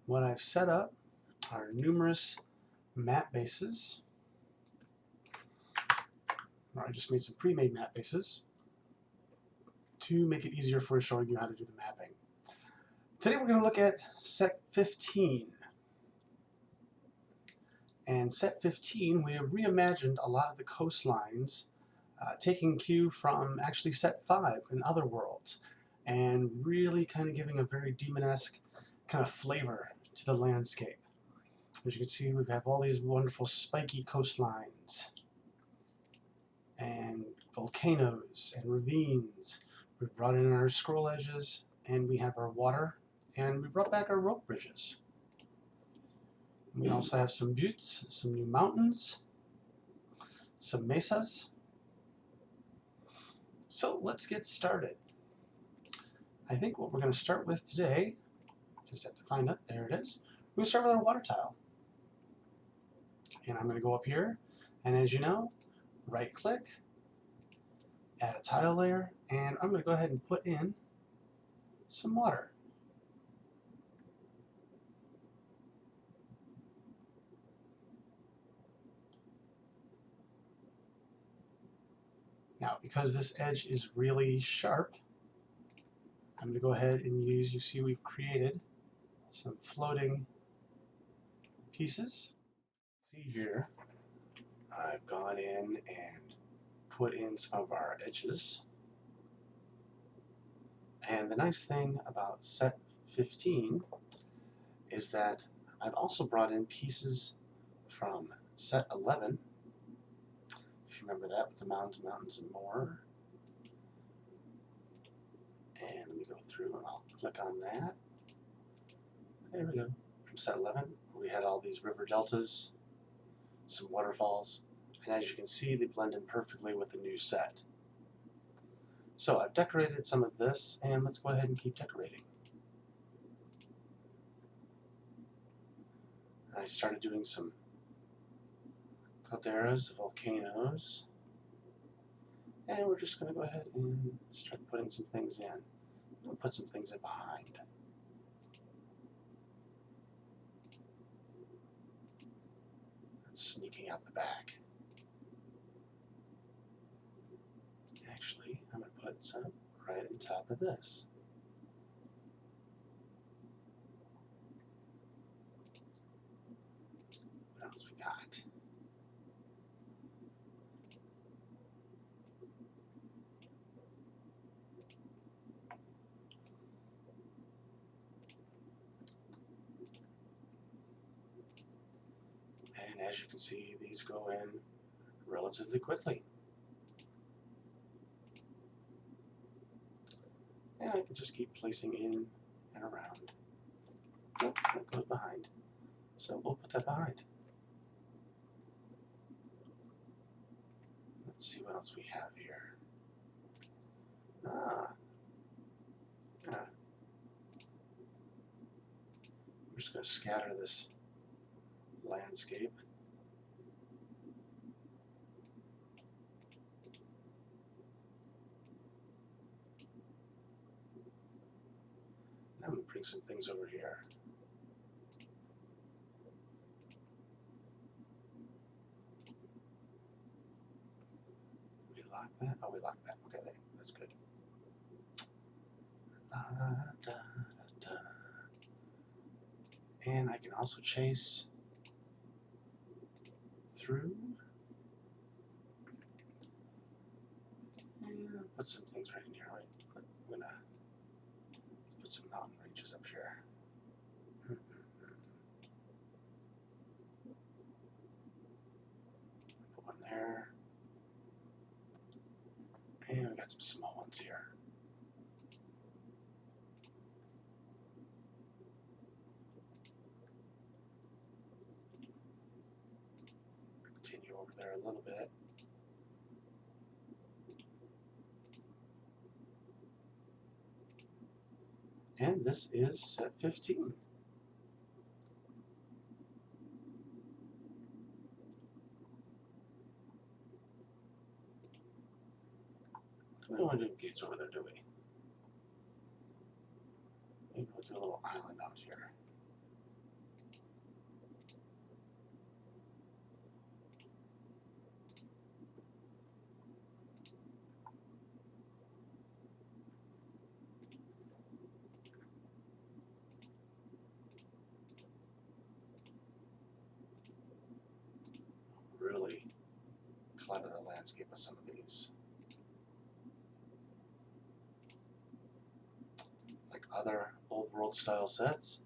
What I've set up are numerous mat bases. I just made some pre-made mat bases to make it easier for showing you how to do the mapping. Today we're going to look at set 15. And set 15, we have reimagined a lot of the coastlines, taking cue from actually set 5 in other worlds, and really kind of giving a very demon-esque kind of flavor to the landscape. As you can see, we have all these wonderful spiky coastlines, and volcanoes, and ravines. We've brought in our scroll edges, and we have our water, and we brought back our rope bridges. We also have some buttes, some new mountains, some mesas. So let's get started. I think what we're going to start with today, just have to find it, there it is. We're going to start with our water tile. And I'm going to go up here, and as you know, right click, add a tile layer, and I'm going to go ahead and put in some water. Now, because this edge is really sharp, I'm going to go ahead and use, you see we've created some floating pieces. See here, I've gone in and put in some of our edges. And the nice thing about set 15 is that I've also brought in pieces from set 11. If you remember that, with the mountains and more. And let me go through and I'll click on that. There we go. From set 11, where we had all these river deltas, some waterfalls, and as you can see, they blend in perfectly with the new set. So I've decorated some of this, and let's go ahead and keep decorating. I started doing some calderas, volcanoes, and we're just going to go ahead and start putting some things in. We'll put some things in behind. That's sneaking out the back. Actually, I'm going to put some right on top of this. What else we got? And as you can see, these go in relatively quickly. And I can just keep placing in and around. Oh, that goes behind. So we'll put that behind. Let's see what else we have here. Yeah. We're just going to scatter this landscape. Now I'm going to bring some things over here. We lock that? Oh, we locked that. Okay, that's good. And I can also chase through and put some things right in here. Right, I'm gonna put some mountain ranges up here. Put one there, and we got some small ones here. Continue over there a little bit. And this is set 15. We don't want to do buttes over there, do we? Maybe we'll do a little island out here. landscape with some of these. Like other old world style sets,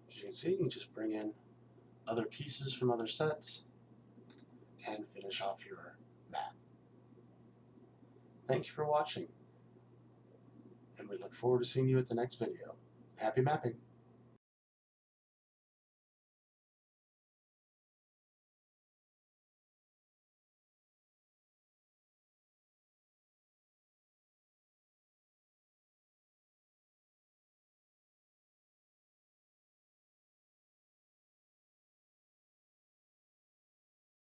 as you can see, you can just bring in other pieces from other sets and finish off your map. Thank you for watching, and we look forward to seeing you at the next video. Happy mapping!